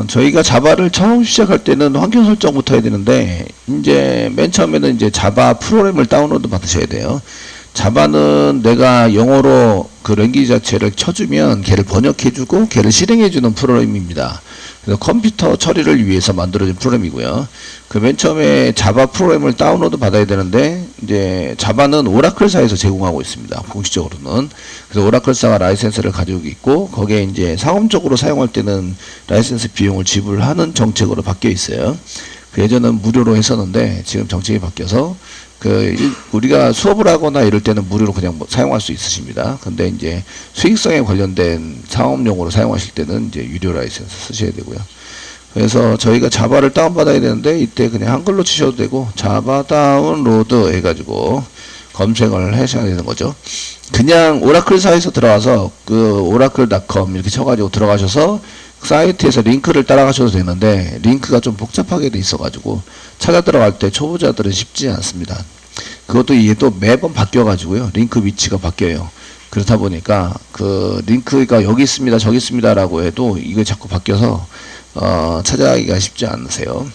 저희가 자바를 처음 시작할 때는 환경 설정부터 해야 되는데, 이제 맨 처음에는 이제 자바 프로그램을 다운로드 받으셔야 돼요. 자바는 내가 영어로 그 랭귀지 자체를 쳐주면 걔를 번역해주고 걔를 실행해주는 프로그램입니다. 그래서 컴퓨터 처리를 위해서 만들어진 프로그램이고요. 그 맨 처음에 자바 프로그램을 다운로드 받아야 되는데, 이제 자바는 오라클사에서 제공하고 있습니다. 공식적으로는. 그래서 오라클사가 라이센스를 가지고 있고, 거기에 이제 상업적으로 사용할 때는 라이센스 비용을 지불하는 정책으로 바뀌어 있어요. 그 예전은 무료로 했었는데 지금 정책이 바뀌어서 우리가 수업을 하거나 이럴 때는 무료로 그냥 사용할 수 있으십니다. 근데 이제 수익성에 관련된 상업용으로 사용하실 때는 이제 유료 라이센스 쓰셔야 되고요. 그래서 저희가 자바를 다운받아야 되는데, 이때 그냥 한글로 치셔도 되고 자바 다운로드 해가지고 검색을 하셔야 되는 거죠. 그냥 오라클사에서 들어와서 그 oracle.com 이렇게 쳐가지고 들어가셔서 사이트에서 링크를 따라가셔도 되는데, 링크가 좀 복잡하게 돼 있어가지고 찾아 들어갈 때 초보자들은 쉽지 않습니다. 그것도 이게 또 매번 바뀌어가지고요. 링크 위치가 바뀌어요. 그렇다 보니까 그 링크가 여기 있습니다, 저기 있습니다 라고 해도 이게 자꾸 바뀌어서 찾아가기가 쉽지 않으세요.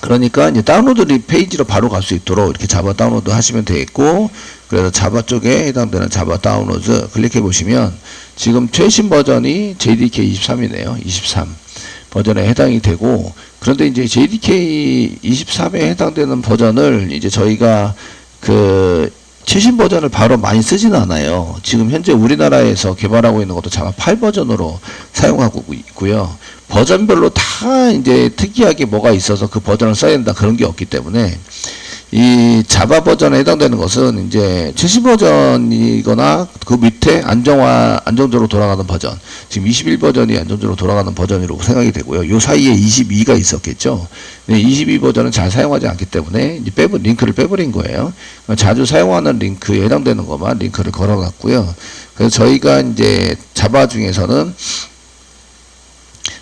그러니까 이제 다운로드 페이지로 바로 갈 수 있도록 이렇게 자바 다운로드 하시면 되겠고, 그래서 자바 쪽에 해당되는 자바 다운로드 클릭해 보시면 지금 최신 버전이 JDK 23이네요. 23 버전에 해당이 되고, 그런데 이제 JDK 23에 해당되는 버전을 이제 저희가 그 최신 버전을 바로 많이 쓰지는 않아요. 지금 현재 우리나라에서 개발하고 있는 것도 자바 8 버전으로 사용하고 있고요. 버전별로 다 이제 특이하게 뭐가 있어서 그 버전을 써야 된다 그런 게 없기 때문에, 이 자바 버전에 해당되는 것은 이제 최신 버전이거나 그 밑에 안정적으로 돌아가는 버전, 지금 21 버전이 안정적으로 돌아가는 버전이라고 생각이 되고요. 요 사이에 22가 있었겠죠. 22 버전은 잘 사용하지 않기 때문에 이제 링크를 빼버린 거예요. 자주 사용하는 링크에 해당되는 것만 링크를 걸어놨고요. 그래서 저희가 이제 자바 중에서는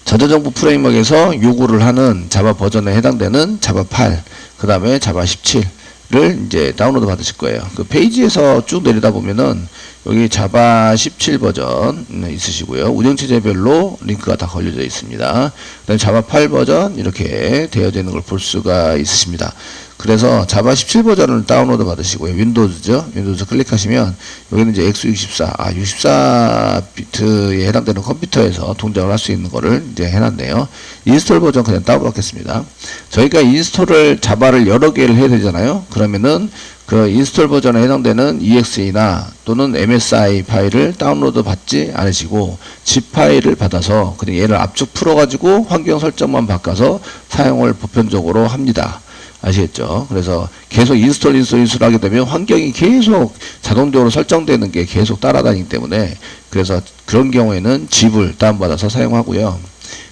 전자정보 프레임워크에서 요구를 하는 자바 버전에 해당되는 자바 8, 그 다음에 자바 17를 이제 다운로드 받으실 거예요. 그 페이지에서 쭉 내리다 보면은 여기 자바 17 버전 있으시고요. 운영체제별로 링크가 다 걸려져 있습니다. 그다음에 자바 8 버전 이렇게 되어져 있는 걸 볼 수가 있으십니다. 그래서 자바 17 버전을 다운로드 받으시고요. 윈도우즈죠. 윈도우즈 클릭하시면 여기는 이제 x64, 64비트에 해당되는 컴퓨터에서 동작을 할 수 있는 거를 이제 해놨네요. 인스톨 버전 그냥 다운받겠습니다. 저희가 인스톨을 자바를 여러 개를 해야 되잖아요. 그러면은 그 인스톨 버전에 해당되는 EXE나 또는 MSI 파일을 다운로드 받지 않으시고 zip 파일을 받아서 그냥 얘를 압축 풀어가지고 환경 설정만 바꿔서 사용을 보편적으로 합니다. 아시겠죠? 그래서 계속 인스톨 하게 되면 환경이 계속 자동적으로 설정되는 게 계속 따라다니기 때문에, 그래서 그런 경우에는 zip을 다운받아서 사용하고요.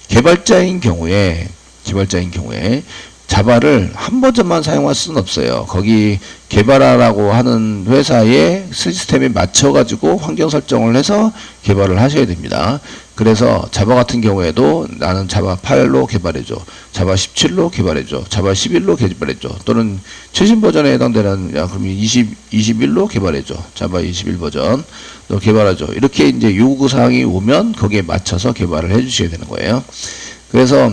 개발자인 경우에 자바를 한 버전만 사용할 수는 없어요. 거기 개발하라고 하는 회사의 시스템에 맞춰가지고 환경 설정을 해서 개발을 하셔야 됩니다. 그래서 자바 같은 경우에도 나는 자바 8로 개발해줘, 자바 17로 개발해줘, 자바 11로 개발해줘, 또는 최신 버전에 해당되는 그럼 21로 개발해줘, 자바 21 버전 또 개발하죠. 이렇게 이제 요구사항이 오면 거기에 맞춰서 개발을 해주셔야 되는 거예요. 그래서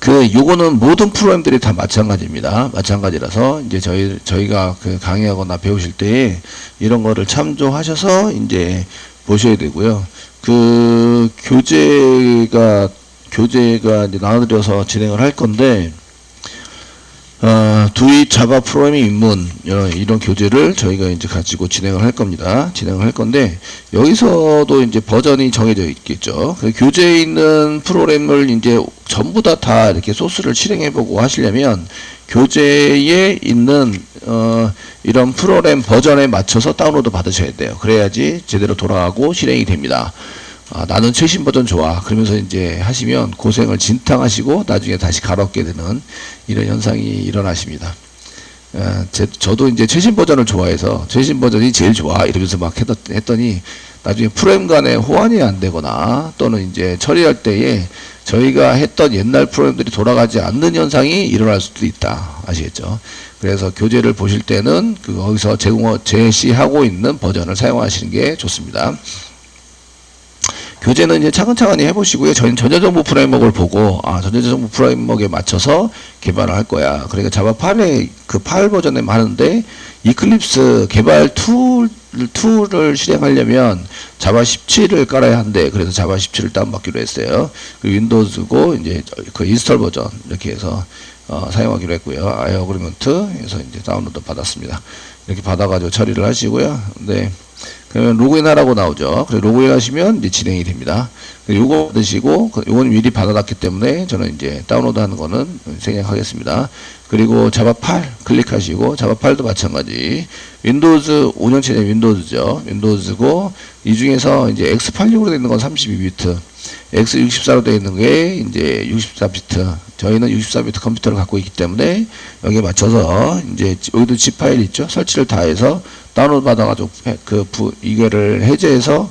요거는 모든 프로그램들이 다 마찬가지입니다. 마찬가지라서 이제 저희가 그 강의하거나 배우실 때 이런 거를 참조하셔서 이제 보셔야 되고요. 그 교재가 이제 나눠드려서 진행을 할 건데, 두입 자바 프로그래밍 입문 이런 교재를 저희가 이제 가지고 진행을 할 겁니다. 진행을 할 건데, 여기서도 이제 버전이 정해져 있겠죠. 그 교재에 있는 프로그램을 이제 전부 다 이렇게 소스를 실행해보고 하시려면 교재에 있는 이런 프로그램 버전에 맞춰서 다운로드 받으셔야 돼요. 그래야지 제대로 돌아가고 실행이 됩니다. 나는 최신 버전 좋아 그러면서 이제 하시면 고생을 진탕하시고 나중에 다시 갈아엎게 되는 이런 현상이 일어나십니다. 저도 이제 최신 버전을 좋아해서 최신 버전이 제일 좋아 이러면서 막 했더니 나중에 프로그램 간에 호환이 안 되거나 또는 이제 처리할 때에 저희가 했던 옛날 프로그램들이 돌아가지 않는 현상이 일어날 수도 있다. 아시겠죠? 그래서 교재를 보실 때는 거기서 제시하고 있는 버전을 사용하시는 게 좋습니다. 교재는 이제 차근차근히 해보시고요. 저희는 전자정보 프레임워크를 보고, 전자정보 프레임워크에 맞춰서 개발을 할 거야. 그러니까 자바 8의 그 파일 버전에 많은데, 이클립스 개발 툴을 실행하려면 자바 17을 깔아야 한대. 그래서 자바 17을 다운받기로 했어요. 그 윈도우즈고, 이제 그 인스톨 버전, 이렇게 해서, 사용하기로 했고요. 아이어그리먼트 해서 이제 다운로드 받았습니다. 이렇게 받아가지고 처리를 하시고요. 네. 그러면 로그인 하라고 나오죠. 그래서 로그인 하시면 이제 진행이 됩니다. 요거 받으시고, 요건 미리 받아놨기 때문에 저는 이제 다운로드 하는 거는 생략하겠습니다. 그리고 자바 8 클릭하시고, 자바 8도 마찬가지. 윈도우즈 5년째 윈도우즈죠. 윈도우즈고, 이 중에서 이제 X86으로 되어 있는 건 32비트, X64로 되어 있는 게 이제 64비트. 저희는 64비트 컴퓨터를 갖고 있기 때문에 여기에 맞춰서 이제 여기도 zip 파일 있죠. 설치를 다 해서 다운로드 받아가지고 이거를 해제해서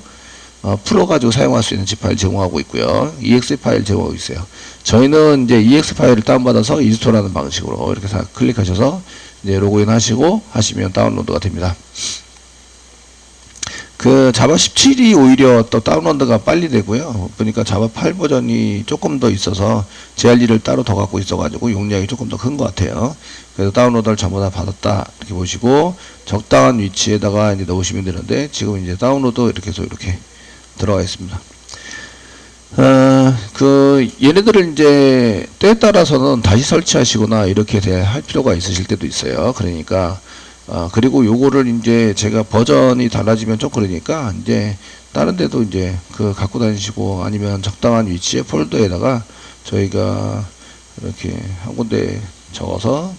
풀어가지고 사용할 수 있는 zip 파일 제공하고 있고요. exe 파일 제공하고 있어요. 저희는 이제 exe 파일을 다운받아서 인스톨하는 방식으로 이렇게 클릭하셔서 이제 로그인 하시고 하시면 다운로드가 됩니다. 그 자바 17이 오히려 또 다운로드가 빨리 되고요. 보니까 자바 8 버전이 조금 더 있어서 JR를 따로 더 갖고 있어가지고 용량이 조금 더 큰 것 같아요. 그래서 다운로드를 전부 다 받았다 이렇게 보시고 적당한 위치에다가 이제 넣으시면 되는데 지금 이제 다운로드 이렇게 해서 이렇게 들어가 있습니다. 얘네들을 이제 때에 따라서는 다시 설치하시거나 이렇게 할 필요가 있으실 때도 있어요. 그러니까 그리고 요거를 이제 제가 버전이 달라지면 좀 그러니까 이제 다른 데도 이제 갖고 다니시고 아니면 적당한 위치에 폴더에다가 저희가 이렇게 한 군데 적어서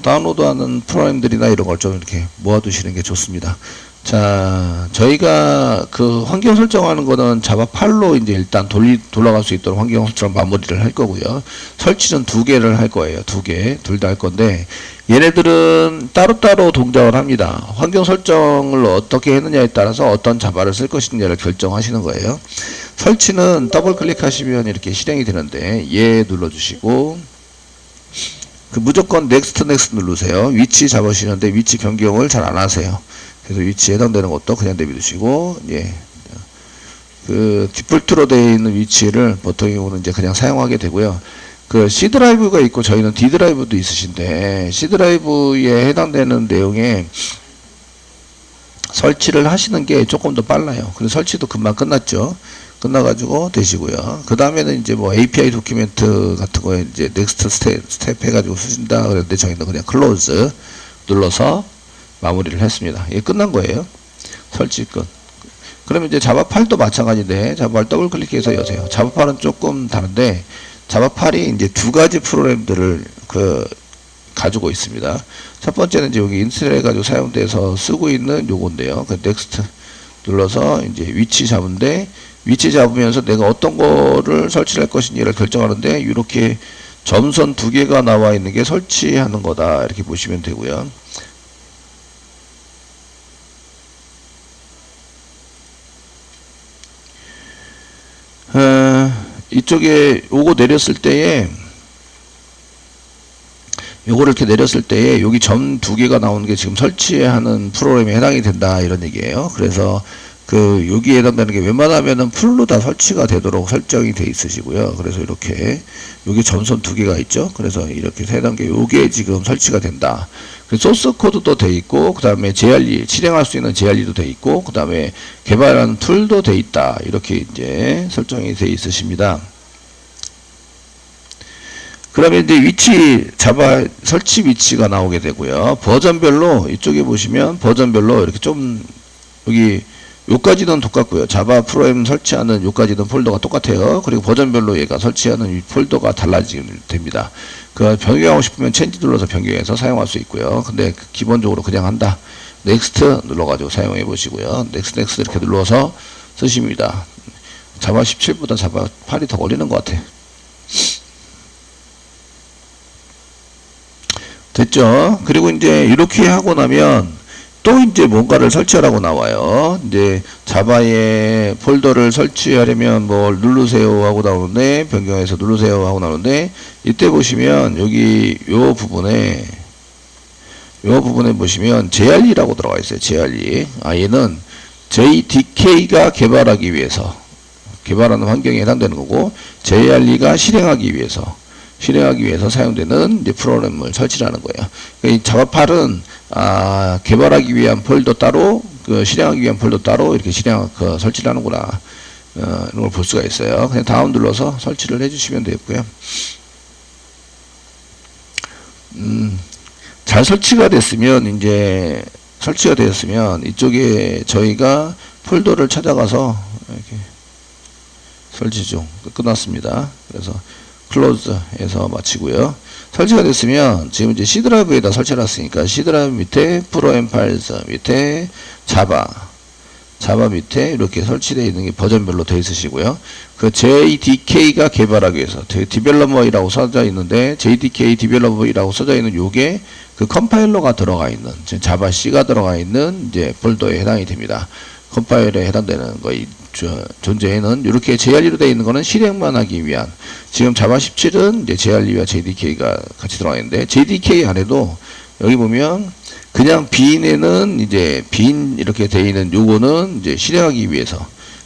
다운로드하는 프로그램들이나 이런 걸 좀 이렇게 모아두시는 게 좋습니다. 자, 저희가 그 환경 설정하는 거는 자바 8로 이제 일단 돌아갈 수 있도록 환경 설정 마무리를 할 거고요. 설치는 2개를 할 거예요. 2개, 둘 다 할 건데, 얘네들은 따로따로 동작을 합니다. 환경 설정을 어떻게 했느냐에 따라서 어떤 자바를 쓸 것이냐를 결정하시는 거예요. 설치는 더블 클릭하시면 이렇게 실행이 되는데, 얘 눌러주시고, 무조건 넥스트 누르세요. 위치 잡으시는데 위치 변경을 잘 안 하세요. 그래서 위치에 해당되는 것도 그냥 내비두시고, 예. 디폴트로 되어 있는 위치를 보통의 경우는 이제 그냥 사용하게 되고요. C 드라이브가 있고 저희는 D 드라이브도 있으신데, C 드라이브에 해당되는 내용에 설치를 하시는 게 조금 더 빨라요. 그래서 설치도 금방 끝났죠. 끝나가지고 되시고요. 그 다음에는 이제 뭐 API 도큐멘트 같은 거에 이제 넥스트 스텝 해가지고 쓰신다 그랬는데 저희는 그냥 클로즈 눌러서 마무리를 했습니다. 이게 끝난 거예요. 설치 끝. 그러면 이제 자바 8도 마찬가지인데 자바 8 더블 클릭해서 여세요. 자바 8은 조금 다른데 자바 8이 이제 2가지 프로그램들을 가지고 있습니다. 첫 번째는 이제 여기 인스톨 해가지고 사용돼서 쓰고 있는 요건데요. 넥스트 눌러서 이제 위치 잡은데 위치 잡으면서 내가 어떤 거를 설치할 것인지를 결정하는데 이렇게 점선 2개가 나와 있는 게 설치하는 거다 이렇게 보시면 되고요. 이쪽에 요거 내렸을 때에 요거를 이렇게 내렸을 때에 여기 점 2개가 나오는 게 지금 설치하는 프로그램에 해당이 된다 이런 얘기예요. 그래서 여기에 해당되는 게 웬만하면은 풀로 다 설치가 되도록 설정이 돼 있으시고요. 그래서 이렇게 여기 점선 2개가 있죠. 그래서 이렇게 세 단계 요게 지금 설치가 된다. 소스 코드도 돼 있고 그 다음에 JRE 실행할 수 있는 JRE도 돼 있고 그 다음에 개발하는 툴도 돼 있다. 이렇게 이제 설정이 돼 있으십니다. 그러면 이제 위치 자바 설치 위치가 나오게 되고요. 버전별로 이쪽에 보시면 버전별로 이렇게 좀 여기 요까지는 똑같고요. 자바 프로그램 설치하는 요까지는 폴더가 똑같아요. 그리고 버전별로 얘가 설치하는 이 폴더가 달라지게 됩니다. 변경하고 싶으면 체인지 눌러서 변경해서 사용할 수 있고요. 근데 기본적으로 그냥 한다. 넥스트 눌러가지고 사용해 보시고요. 넥스트 이렇게 눌러서 쓰십니다. 자바 17보다 자바 8이 더 걸리는 것 같아. 됐죠? 그리고 이제 이렇게 하고 나면 또 이제 뭔가를 설치하라고 나와요. 이제 자바에 폴더를 설치하려면 뭘 누르세요 하고 나오는데 변경해서 누르세요 하고 나오는데 이때 보시면 여기 요 부분에 요 부분에 보시면 JRE라고 들어가 있어요. JRE. 얘는 JDK가 개발하기 위해서, 개발하는 환경에 해당되는 거고, JRE가 실행하기 위해서 사용되는 이제 프로그램을 설치하는 거예요. 이 자바8은 개발하기 위한 폴더 따로, 실행하기 위한 폴더 따로 이렇게 설치를 하는구나. 이런 걸 볼 수가 있어요. 그냥 다운 눌러서 설치를 해주시면 되겠고요. 잘 설치가 됐으면 이쪽에 저희가 폴더를 찾아가서 이렇게 설치 중 끝났습니다. 그래서 클로즈해서 마치고요. 설치가 됐으면 지금 이제 C 드라이브에다 설치해놨으니까 C 드라이브 밑에 프로 앤 파일즈 밑에 자바 밑에 이렇게 설치되어 있는 게 버전별로 되어 있으시고요. 그 JDK가 개발하기 위해서 디벨로퍼이라고 써져 있는데 JDK 디벨로퍼이라고 써져 있는 요게 그 컴파일러가 들어가 있는 자바 C가 들어가 있는 이제 폴더에 해당이 됩니다. 컴파일러에 해당되는 거 존재에는 이렇게 JRE로 되어 있는 거는 실행만 하기 위한, 지금 자바 17은 이제 JRE와 JDK가 같이 들어가 있는데 JDK 안에도 여기 보면 그냥 빈에는 이제 빈 이렇게 되어 있는 요거는 이제 실행하기 위해서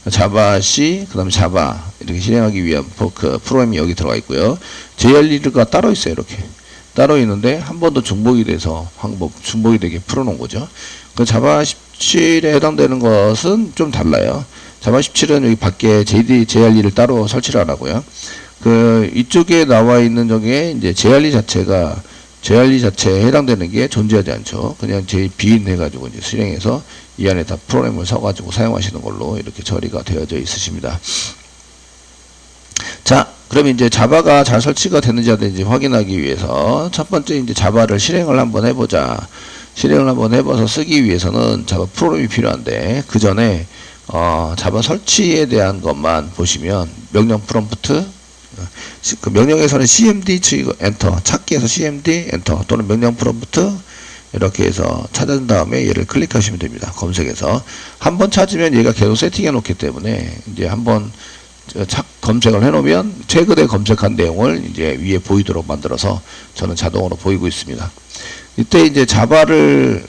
자바 C 그다음에 자바 이렇게 실행하기 위한 그 프로그램이 여기 들어가 있고요. JRE가 따로 있어요. 이렇게 따로 있는데 한 번 더 중복이 돼서 중복이 되게 풀어놓은 거죠. 그 자바 17에 해당되는 것은 좀 달라요. 자바 17은 여기 밖에 JRE를 따로 설치를 안 하고요. 그 이쪽에 나와 있는 저게 이제 JRE 자체에 해당되는 게 존재하지 않죠. 그냥 빈 해가지고 이제 실행해서 이 안에 다 프로그램을 써가지고 사용하시는 걸로 이렇게 처리가 되어져 있으십니다. 자, 그럼 이제 자바가 잘 설치가 됐는지 안 됐는지 확인하기 위해서 첫 번째 이제 자바를 실행을 한번 해보자. 실행을 한번 해봐서 쓰기 위해서는 자바 프로그램이 필요한데, 그 전에 자바 설치에 대한 것만 보시면 명령 프롬프트, 그 명령에서는 cmd 엔터, 찾기에서 cmd 엔터 또는 명령 프롬프트 이렇게 해서 찾은 다음에 얘를 클릭하시면 됩니다. 검색해서 한번 찾으면 얘가 계속 세팅해 놓기 때문에 이제 한번 검색을 해 놓으면 최근에 검색한 내용을 이제 위에 보이도록 만들어서 저는 자동으로 보이고 있습니다. 이때 이제 자바를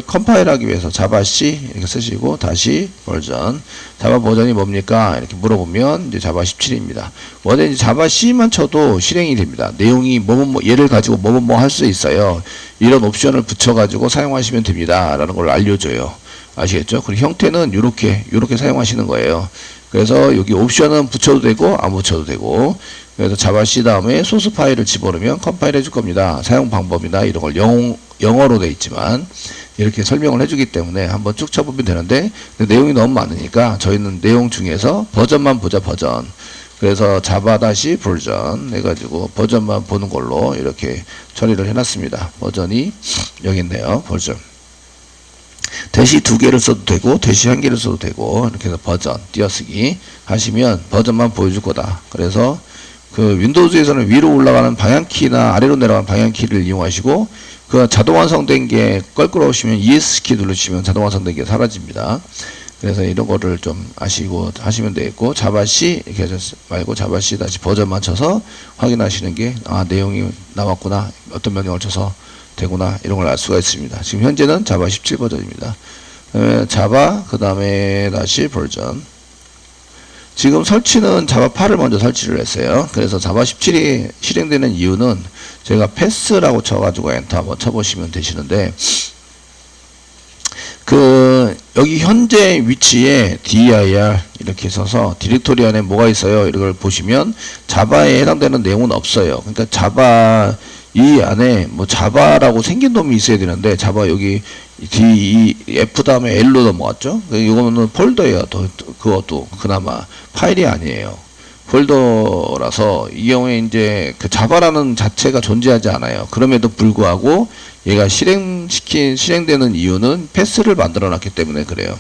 컴파일하기 위해서 자바 C 이렇게 쓰시고 다시 버전, 자바 버전이 뭡니까? 이렇게 물어보면 이제 자바 17입니다. 원래 이제 자바 C만 쳐도 실행이 됩니다. 내용이 얘를 가지고 뭐 할 수 있어요. 이런 옵션을 붙여가지고 사용하시면 됩니다. 라는 걸 알려줘요. 아시겠죠? 그리고 형태는 요렇게 사용하시는 거예요. 그래서 여기 옵션은 붙여도 되고 안 붙여도 되고, 그래서 자바 C 다음에 소스 파일을 집어넣으면 컴파일 해줄 겁니다. 사용 방법이나 이런 걸 영어로 돼 있지만 이렇게 설명을 해주기 때문에 한번 쭉 쳐보면 되는데, 내용이 너무 많으니까 저희는 내용 중에서 버전만 보자. 버전. 그래서 자바 다시 버전 해가지고 버전만 보는 걸로 이렇게 처리를 해놨습니다. 버전이 여기 있네요. 버전. 대시 2개를 써도 되고 대시 1개를 써도 되고, 이렇게 해서 버전 띄어쓰기 하시면 버전만 보여줄 거다. 그래서 그 윈도우즈에서는 위로 올라가는 방향키나 아래로 내려가는 방향키를 이용하시고, 그 자동 완성된 게 껄끄러우시면 ES키 누르시면 자동 완성된 게 사라집니다. 그래서 이런 거를 좀 아시고 하시면 되겠고, 자바 C 이렇게 하지 말고 자바 C 다시 버전만 쳐서 확인하시는 게 내용이 나왔구나, 어떤 명령을 쳐서 되구나, 이런 걸 알 수가 있습니다. 지금 현재는 자바 17 버전입니다. 자바 그 다음에 다시 버전. 지금 설치는 자바 8을 먼저 설치를 했어요. 그래서 자바 17이 실행되는 이유는 제가 패스라고 쳐가지고 엔터 한번 쳐보시면 되시는데, 여기 현재 위치에 dir 이렇게 써서 디렉토리 안에 뭐가 있어요, 이걸 보시면 자바에 해당되는 내용은 없어요. 그러니까 자바 이 안에 뭐 자바라고 생긴 놈이 있어야 되는데, 자바 여기 F 다음에 L로 넘어갔죠. 이거는 폴더예요. 그것도 그나마 파일이 아니에요. 폴더라서 이 경우에 이제 그 자바라는 자체가 존재하지 않아요. 그럼에도 불구하고 얘가 실행되는 이유는 패스를 만들어 놨기 때문에 그래요.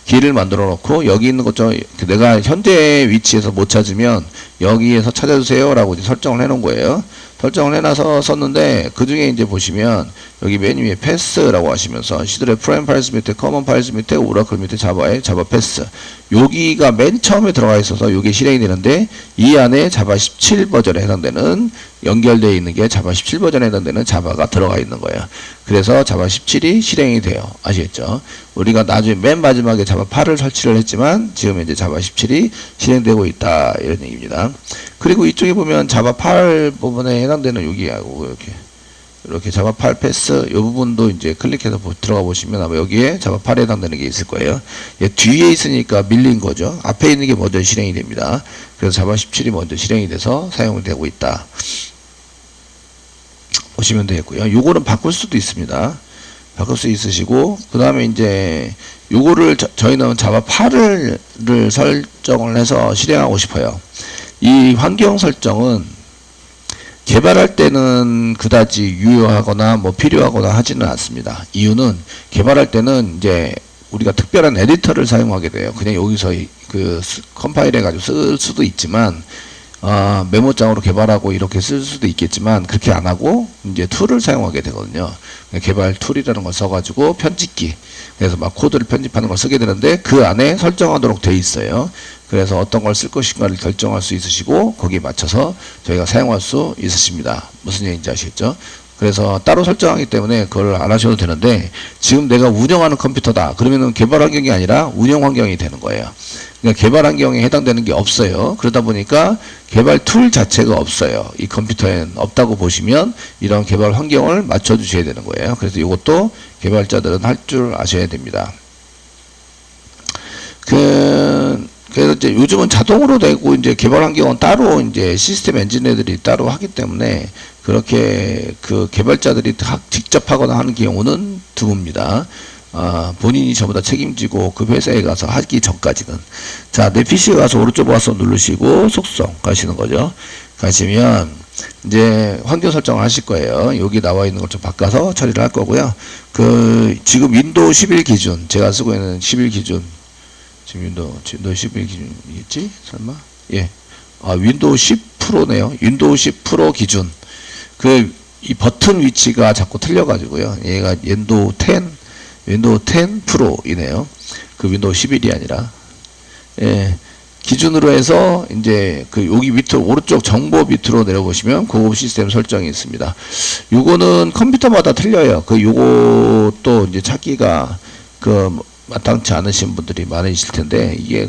길을 만들어 놓고 여기 있는 것 좀 내가 현재 위치에서 못 찾으면 여기에서 찾아주세요 라고 이제 설정을 해 놓은 거예요. 설정을 해놔서 썼는데, 그 중에 이제 보시면 여기 맨 위에 패스라고 하시면서 시들의 프라임 파일스 밑에 커먼 파일스 밑에 오라클 밑에 자바에 자바 패스, 여기가 맨 처음에 들어가 있어서 이게 실행이 되는데, 이 안에 자바 17 버전에 해당되는 연결되어 있는 게 자바 17 버전에 해당되는 자바가 들어가 있는 거예요. 그래서 자바 17이 실행이 돼요. 아시겠죠? 우리가 나중에 맨 마지막에 자바 8을 설치를 했지만 지금 이제 자바 17이 실행되고 있다 이런 얘기입니다. 그리고 이쪽에 보면 자바 8 부분에 해당되는 여기하고 이렇게 자바 8 패스 이 부분도 이제 클릭해서 들어가 보시면 아마 여기에 자바 8에 해당되는 게 있을 거예요. 뒤에 있으니까 밀린 거죠. 앞에 있는 게 먼저 실행이 됩니다. 그래서 자바 17이 먼저 실행이 돼서 사용이 되고 있다. 보시면 되겠고요. 요거는 바꿀 수도 있습니다. 바꿀 수 있으시고 그 다음에 이제 요거를 저희는 자바 8을 설정을 해서 실행하고 싶어요. 이 환경 설정은 개발할 때는 그다지 유효하거나 뭐 필요하거나 하지는 않습니다. 이유는 개발할 때는 이제 우리가 특별한 에디터를 사용하게 돼요. 그냥 여기서 그 컴파일 해가지고 쓸 수도 있지만 메모장으로 개발하고 이렇게 쓸 수도 있겠지만 그렇게 안 하고 이제 툴을 사용하게 되거든요. 개발 툴이라는 걸 써가지고 편집기, 그래서 막 코드를 편집하는 걸 쓰게 되는데 그 안에 설정하도록 돼 있어요. 그래서 어떤 걸 쓸 것인가를 결정할 수 있으시고 거기에 맞춰서 저희가 사용할 수 있으십니다. 무슨 얘기인지 아시겠죠? 그래서 따로 설정하기 때문에 그걸 안 하셔도 되는데 지금 내가 운영하는 컴퓨터다 그러면은 개발 환경이 아니라 운영 환경이 되는 거예요. 그러니까 개발 환경에 해당되는 게 없어요. 그러다 보니까 개발 툴 자체가 없어요. 이 컴퓨터에는 없다고 보시면 이런 개발 환경을 맞춰 주셔야 되는 거예요. 그래서 이것도 개발자들은 할 줄 아셔야 됩니다. 그래서 이제 요즘은 자동으로 되고 이제 개발 환경은 따로 이제 시스템 엔지니어들이 따로 하기 때문에 그렇게 그 개발자들이 직접 하거나 하는 경우는 드뭅니다. 본인이 전부 다 책임지고 그 회사에 가서 하기 전까지는. 자, 내 PC에 가서 오른쪽 와서 누르시고 속성 가시는 거죠. 가시면 이제 환경 설정을 하실 거예요. 여기 나와 있는 걸 좀 바꿔서 처리를 할 거고요. 그 지금 윈도우 11 기준 제가 쓰고 있는 11 기준 지금 윈도우 11 기준이겠지? 설마? 예. 윈도우 10 프로네요. 윈도우 10 프로 기준. 이 버튼 위치가 자꾸 틀려가지고요. 얘가 윈도우 10 프로이네요. 그 윈도우 11이 아니라. 예. 기준으로 해서 이제 여기 밑으로 오른쪽 정보 밑으로 내려보시면 고급 시스템 설정이 있습니다. 요거는 컴퓨터마다 틀려요. 요것도 이제 찾기가 마땅치 않으신 분들이 많으실 텐데 이게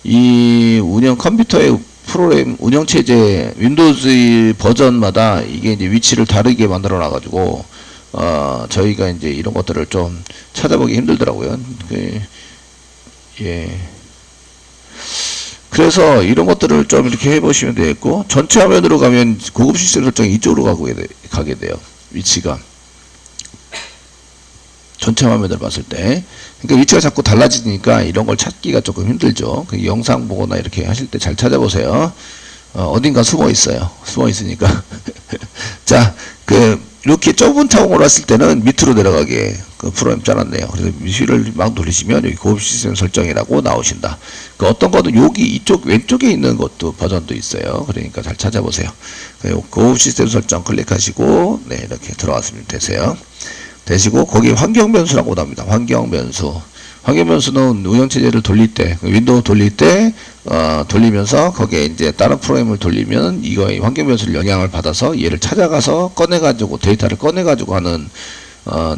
이 운영 컴퓨터의 프로그램 운영체제 윈도우즈 버전마다 이게 이제 위치를 다르게 만들어 놔가지고 저희가 이제 이런 것들을 좀 찾아보기 힘들더라고요. 예. 그래서 이런 것들을 좀 이렇게 해보시면 되겠고 전체 화면으로 가면 고급 시스템 설정이 이쪽으로 가게 돼요. 위치가 전체 화면을 봤을 때. 그러니까 위치가 자꾸 달라지니까 이런 걸 찾기가 조금 힘들죠. 영상 보거나 이렇게 하실 때 잘 찾아보세요. 어딘가 숨어 있어요. 숨어 있으니까. 자, 이렇게 좁은 타공을 했을 때는 밑으로 내려가게 프로그램 짜놨네요. 그래서 휠을 막 돌리시면 여기 고급 시스템 설정이라고 나오신다. 어떤 거는 여기 이쪽 왼쪽에 있는 것도 버전도 있어요. 그러니까 잘 찾아보세요. 고급 시스템 설정 클릭하시고 네, 이렇게 들어왔으면 되시고 거기 환경 변수라고 나옵니다. 환경 변수. 환경 변수는 운영체제를 돌릴 때, 윈도우 돌릴 때, 돌리면서 거기에 이제 다른 프로그램을 돌리면 이거의 환경 변수를 영향을 받아서 얘를 찾아가서 꺼내가지고 데이터를 꺼내가지고 하는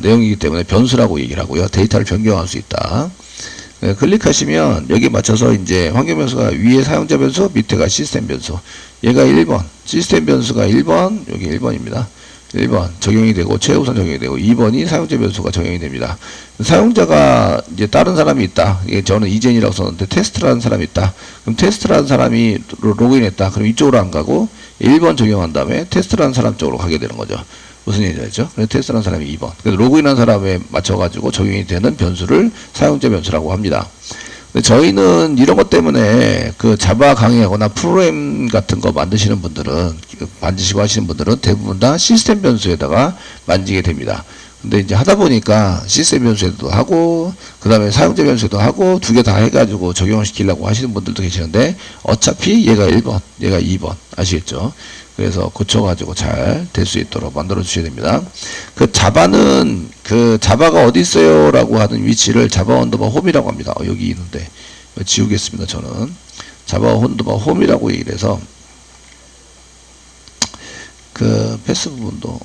내용이기 때문에 변수라고 얘기를 하고요. 데이터를 변경할 수 있다. 클릭하시면 여기 맞춰서 이제 환경 변수가 위에 사용자 변수, 밑에가 시스템 변수. 얘가 1번, 시스템 변수가 1번, 여기 1번입니다. 1번 적용이 되고 최우선 적용이 되고 2번이 사용자 변수가 적용이 됩니다. 사용자가 이제 다른 사람이 있다. 이게 저는 이젠이라고 썼는데 테스트라는 사람이 있다. 그럼 테스트라는 사람이 로그인했다. 그럼 이쪽으로 안 가고 1번 적용한 다음에 테스트라는 사람 쪽으로 가게 되는 거죠. 무슨 얘기죠? 그래서 테스트라는 사람이 2번. 그래서 로그인한 사람에 맞춰가지고 적용이 되는 변수를 사용자 변수라고 합니다. 저희는 이런 것 때문에 자바 강의하거나 프로그램 같은 거 만드시는 분들은 만드시고 하시는 분들은 대부분 다 시스템 변수에다가 만지게 됩니다. 근데 이제 하다 보니까 시스템 변수에도 하고 그 다음에 사용자 변수에도 하고 두 개 다 해가지고 적용을 시키려고 하시는 분들도 계시는데 어차피 얘가 1번 얘가 2번 아시겠죠? 그래서 고쳐가지고 잘 될 수 있도록 만들어 주셔야 됩니다. 자바는 자바가 어디 있어요? 라고 하는 위치를 자바 언더바 홈이라고 합니다. 여기 있는데 지우겠습니다. 저는 자바 언더바 홈이라고 얘기를 해서 그 패스 부분도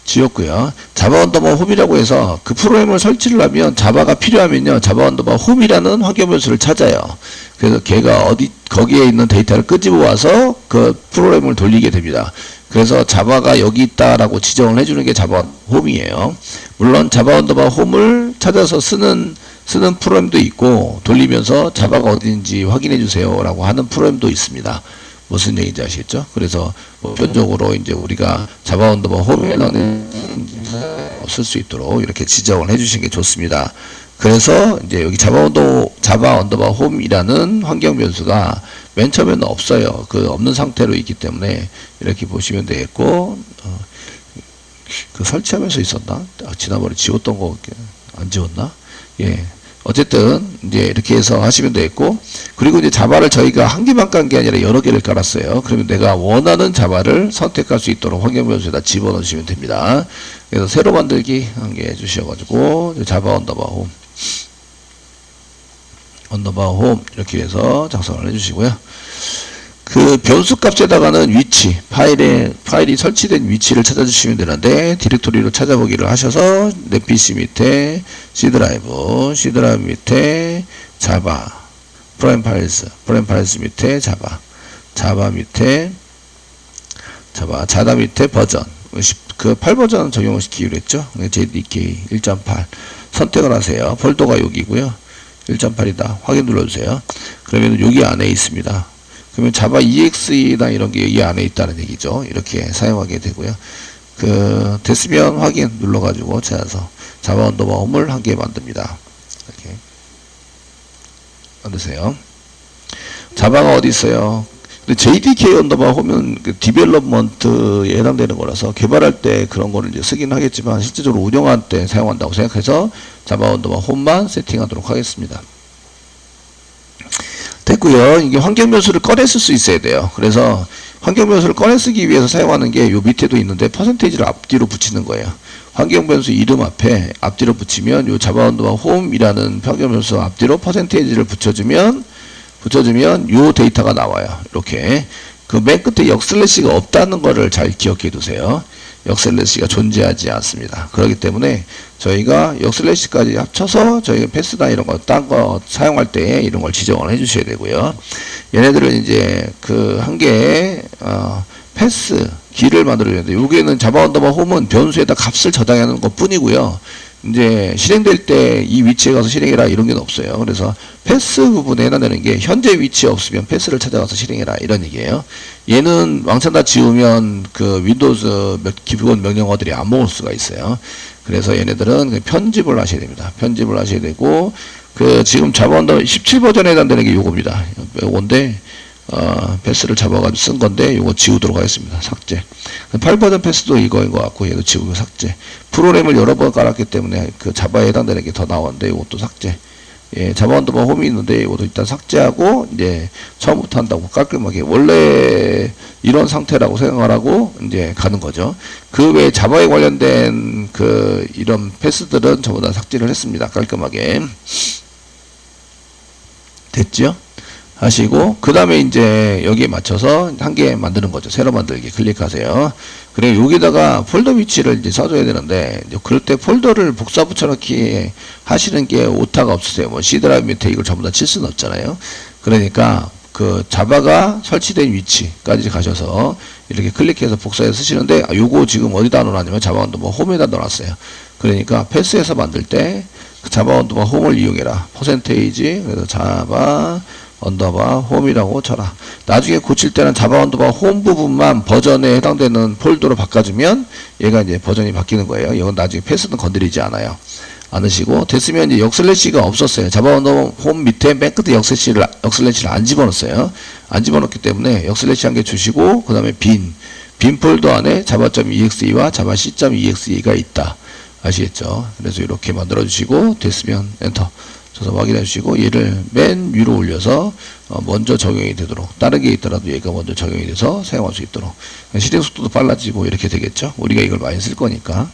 지웠고요. 자바 언더바 홈이라고 해서 그 프로그램을 설치를 하면 자바가 필요하면요, 자바 언더바 홈이라는 환경 변수를 찾아요. 그래서 걔가 거기에 있는 데이터를 끄집어 와서 그 프로그램을 돌리게 됩니다. 그래서 자바가 여기 있다라고 지정을 해주는 게 자바 홈이에요. 물론 자바 언더바 홈을 찾아서 쓰는 프로그램도 있고, 돌리면서 자바가 어딘지 확인해 주세요 라고 하는 프로그램도 있습니다. 무슨 얘기인지 아시겠죠? 그래서 보편적으로 이제 우리가 자바 언더바 홈에는 쓸 수 있도록 이렇게 지정을 해주시는 게 좋습니다. 그래서 이제 여기 자바 언더바 홈이라는 환경 변수가 맨 처음에는 없어요. 그 없는 상태로 있기 때문에 이렇게 보시면 되겠고, 그 설치하면서 있었나? 지난번에 지웠던 거 안 지웠나? 예. 어쨌든 이제 이렇게 해서 하시면 되겠고, 그리고 이제 자바를 저희가 한 개만 깐 게 아니라 여러 개를 깔았어요. 그러면 내가 원하는 자바를 선택할 수 있도록 환경 변수에다 집어넣으시면 됩니다. 그래서 새로 만들기 한 개 해주셔가지고 자바 언더바 홈 이렇게 해서 작성을 해주시고요. 그 변수 값에다가는 위치, 파일이 설치된 위치를 찾아주시면 되는데, 디렉토리로 찾아보기를 하셔서 내 PC 밑에 C 드라이브 밑에 자바, 프라임 파일스 밑에 자바 밑에 자다 밑에 버전, 그 8버전 적용을 시키기로 했죠. JDK 1.8 선택을 하세요. 폴더가 여기고요. 1.8이다. 확인 눌러주세요. 그러면 여기 안에 있습니다. 그러면 자바 EXE나 이런 게 이 안에 있다는 얘기죠. 이렇게 사용하게 되고요. 됐으면 확인 눌러가지고 찾아서 자바 언더바 홈을 한 개 만듭니다. 이렇게 만드세요. 자바가 어디 있어요? 근데 JDK 언더바 홈은 그 디벨롭먼트에 해당되는 거라서 개발할 때 그런 거를 이제 쓰긴 하겠지만, 실제적으로 운영할 때 사용한다고 생각해서 자바 언더바 홈만 세팅하도록 하겠습니다. 됐고요. 이게 환경 변수를 꺼내 쓸 수 있어야 돼요. 그래서 환경 변수를 꺼내 쓰기 위해서 사용하는 게 요 밑에도 있는데, 퍼센테이지를 앞뒤로 붙이는 거예요. 환경 변수 이름 앞에 앞뒤로 붙이면 요 자바 언더바 홈이라는 환경 변수 앞뒤로 퍼센테이지를 붙여주면 요 데이터가 나와요. 이렇게 그 맨 끝에 역슬래시가 없다는 거를 잘 기억해 두세요. 역슬래시가 존재하지 않습니다. 그렇기 때문에 저희가 역슬래시까지 합쳐서 저희가 패스나 이런 거 딴 거 사용할 때 이런 걸 지정을 해 주셔야 되고요. 얘네들은 이제 그 한 개의 패스 키를 만들어야 돼요. 여기에는 자바 언더바 홈은 변수에다 값을 저장하는 것 뿐이고요. 이제 실행될 때 이 위치에 가서 실행해라 이런 게 없어요. 그래서 패스 부분에 해당되는 게 현재 위치에 없으면 패스를 찾아가서 실행해라 이런 얘기예요. 얘는 왕창 다 지우면 그 윈도우즈 기본 명령어들이 안 먹을 수가 있어요. 그래서 얘네들은 편집을 하셔야 됩니다. 편집을 하셔야 되고, 그 지금 자바 언더 17버전에 해당되는 게 요겁니다. 요건데 패스를 잡아가지고 쓴 건데 요거 지우도록 하겠습니다. 삭제. 8버전 패스도 이거인 것 같고 얘도 지우고 삭제. 프로그램을 여러 번 깔았기 때문에 그 자바에 해당되는 게 더 나오는데 이것도 삭제. 예, 자바 언더바 홈이 있는데 이것도 일단 삭제하고 이제 처음부터 한다고 깔끔하게 원래 이런 상태라고 생각을 하고 이제 가는 거죠. 그 외에 자바에 관련된 그 이런 패스들은 전부 다 삭제를 했습니다. 깔끔하게. 됐죠? 하시고, 그 다음에 이제 여기에 맞춰서 한 개 만드는 거죠. 새로 만들기 클릭하세요. 그리고 여기다가 폴더 위치를 이제 써줘야 되는데, 그럴 때 폴더를 복사 붙여넣기 하시는 게 오타가 없으세요. 뭐 C 드라이브 밑에 이걸 전부 다 칠 수는 없잖아요. 그러니까 그 자바가 설치된 위치까지 가셔서 이렇게 클릭해서 복사해서 쓰시는데, 요거 지금 어디다 넣어놨냐면 자바 언더바 홈에다 넣어놨어요. 그러니까 패스해서 만들 때 그 자바 언더바 홈을 이용해라. 퍼센테이지, 그래서 자바 언더바 홈이라고 쳐라. 나중에 고칠 때는 자바 언더바 홈 부분만 버전에 해당되는 폴더로 바꿔주면 얘가 이제 버전이 바뀌는 거예요. 이건 나중에 패스는 건드리지 않으시고, 됐으면 이제 역슬래시가 없었어요. 자바 언더바 홈 밑에 맨 끝에 역슬래시를 안 집어넣었어요. 안 집어넣기 때문에 역슬래시 한 개 주시고, 그 다음에 빈 폴더 안에 java.exe와 java.c.exe가 있다. 아시겠죠? 그래서 이렇게 만들어 주시고, 됐으면 엔터 쳐서 확인해 주시고, 얘를 맨 위로 올려서 먼저 적용이 되도록, 다른 게 있더라도 얘가 먼저 적용이 돼서 사용할 수 있도록, 실행 속도도 빨라지고 이렇게 되겠죠? 우리가 이걸 많이 쓸 거니까.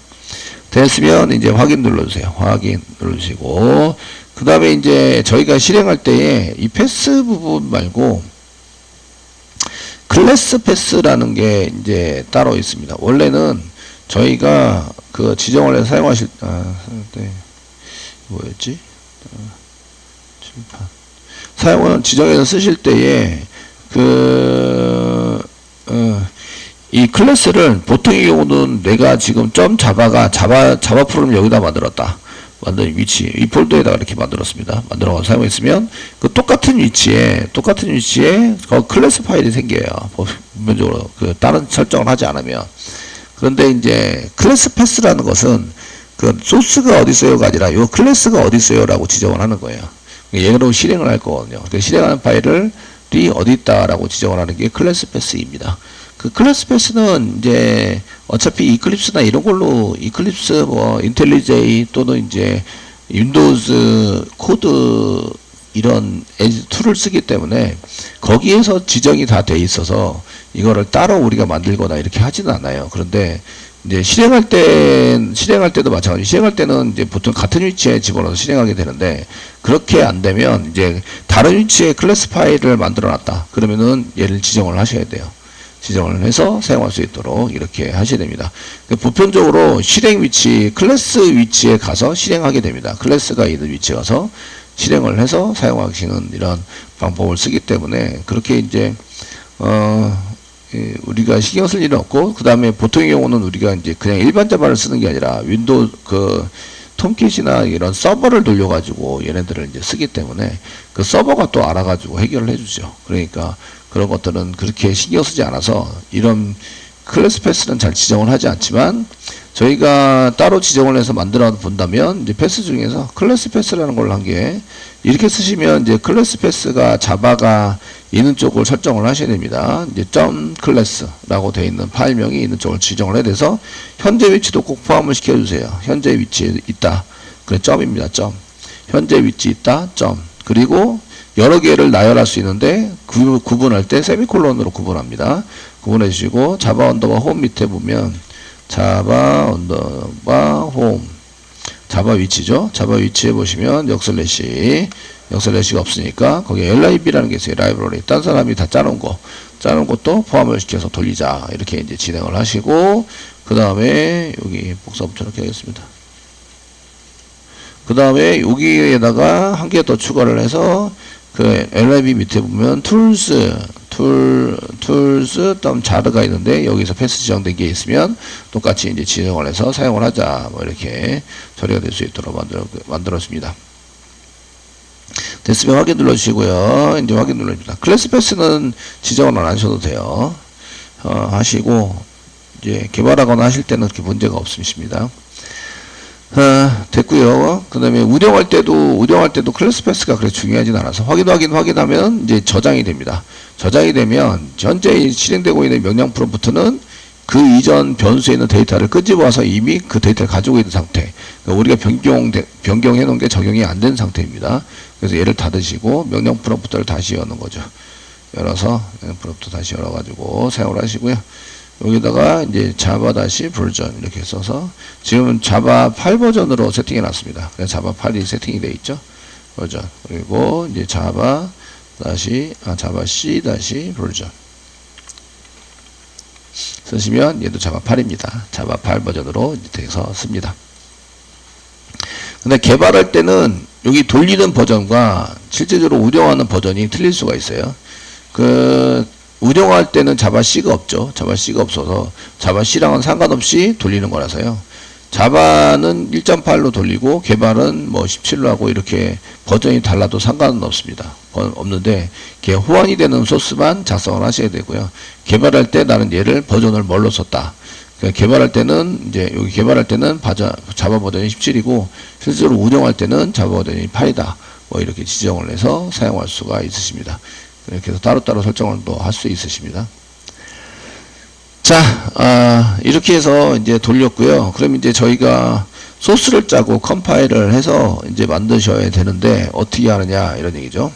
됐으면 이제 확인 눌러주세요. 확인 눌러주시고, 그 다음에 이제 저희가 실행할 때에 이 패스 부분 말고 클래스 패스라는 게 이제 따로 있습니다. 원래는 저희가 그 지정을 해서 사용하실, 네. 뭐였지? 칠판. 사용은 지정해서 쓰실 때에 이 클래스를 보통의 경우는 내가 지금 자바 프로그램 여기다 만들었다. 만든 위치, 이 폴더에다가 이렇게 만들었습니다. 만들어서 사용했으면 그 똑같은 위치에 그 클래스 파일이 생겨요. 보편적으로 그 다른 설정을 하지 않으면. 그런데 이제 클래스 패스라는 것은 그 소스가 어디 있어요가 아니라 요 클래스가 어디 있어요라고 지정을 하는 거예요. 얘로 실행을 할 거거든요. 그 실행하는 파일이 어디 있다라고 지정을 하는 게 클래스 패스입니다. 그 클래스 패스는 이제 어차피 이클립스나 이런 걸로 이클립스 뭐 인텔리제이 또는 이제 윈도우즈 코드 이런 툴을 쓰기 때문에 거기에서 지정이 다 돼 있어서 이거를 따로 우리가 만들거나 이렇게 하지는 않아요. 그런데 이제 실행할 때도 마찬가지. 실행할 때는 이제 보통 같은 위치에 집어넣어서 실행하게 되는데 그렇게 안 되면 이제 다른 위치에 클래스 파일을 만들어 놨다. 그러면은 얘를 지정을 하셔야 돼요. 지정을 해서 사용할 수 있도록 이렇게 하셔야 됩니다. 보편적으로 실행 위치, 클래스 위치에 가서 실행하게 됩니다. 클래스가 있는 위치에 가서 실행을 해서 사용하시는 이런 방법을 쓰기 때문에 그렇게 이제 우리가 신경 쓸 일은 없고, 그 다음에 보통의 경우는 우리가 이제 그냥 일반 자바를 쓰는 게 아니라 윈도우 톰킷이나 이런 서버를 돌려가지고 얘네들을 이제 쓰기 때문에 그 서버가 또 알아가지고 해결을 해주죠. 그러니까 그런 것들은 그렇게 신경 쓰지 않아서 이런 클래스 패스는 잘 지정을 하지 않지만 저희가 따로 지정을 해서 만들어 본다면 이제 패스 중에서 클래스 패스라는 걸 한 게 이렇게 쓰시면 이제 클래스 패스가 자바가 있는 쪽을 설정을 하셔야 됩니다. 이제 .클래스라고 되어 있는 파일명이 있는 쪽을 지정을 해야 돼서 현재 위치도 꼭 포함을 시켜주세요. 현재 위치에 있다. 그래 점입니다. 점. 현재 위치 있다. 점. 그리고 여러 개를 나열할 수 있는데 구분할 때 세미콜론으로 구분합니다. 구분해 주시고 자바 언더바 홈 밑에 보면 자바 언더바 홈 자바 위치죠. 자바 위치에 보시면 역슬래시가 없으니까 거기에 lib라는 게 있어요. 라이브러리. 딴 사람이 다 짜놓은 것도 포함을 시켜서 돌리자. 이렇게 이제 진행을 하시고 그 다음에 여기 복사 붙여놓게 하겠습니다. 그 다음에 여기에다가 한 개 더 추가를 해서 그 lib 밑에 보면 툴스 자르가 있는데 여기서 패스 지정된 게 있으면 똑같이 이제 지정을 해서 사용을 하자. 뭐 이렇게 처리가 될 수 있도록 만들었습니다. 됐으면 확인 눌러주시고요. 이제 확인 눌러줍니다. 클래스 패스는 지정을 안 하셔도 돼요. 하시고 이제 개발하거나 하실 때는 그렇게 문제가 없으십니다. 됐고요. 그 다음에 운영할 때도 클래스 패스가 그렇게 중요하진 않아서 확인하면 이제 저장이 됩니다. 저장이 되면 현재 실행되고 있는 명령 프롬프트는 그 이전 변수에 있는 데이터를 끄집어와서 이미 그 데이터를 가지고 있는 상태. 그러니까 우리가 변경해 놓은 게 적용이 안 된 상태입니다. 그래서 얘를 닫으시고 명령 프롬프트를 다시 여는 거죠. 열어서 명령 프롬프트 다시 열어가지고 사용을 하시고요. 여기다가 이제 자바 다시 버전 이렇게 써서 지금 자바 8 버전으로 세팅해 놨습니다. 그래서 자바 8이 세팅이 되어 있죠. 버전. 그리고 이제 자바 C 다시 버전 쓰시면 얘도 자바 8입니다. 자바 8 버전으로 돼서 씁니다. 근데 개발할 때는 여기 돌리는 버전과 실제적으로 운영하는 버전이 틀릴 수가 있어요. 운영할 때는 자바 C가 없죠. 자바 C가 없어서 자바 C랑은 상관없이 돌리는 거라서요. 자바는 1.8로 돌리고 개발은 뭐 17로 하고 이렇게 버전이 달라도 상관은 없습니다. 없는데 호환이 되는 소스만 작성을 하셔야 되고요. 개발할 때 나는 얘를 버전을 뭘로 썼다. 그러니까 개발할 때는 자바 버전이 17이고 실제로 운영할 때는 자바 버전이 8이다. 뭐 이렇게 지정을 해서 사용할 수가 있으십니다. 이렇게 해서 따로따로 설정을 또 할 수 있으십니다. 자, 이렇게 해서 이제 돌렸고요. 그럼 이제 저희가 소스를 짜고 컴파일을 해서 이제 만드셔야 되는데 어떻게 하느냐 이런 얘기죠.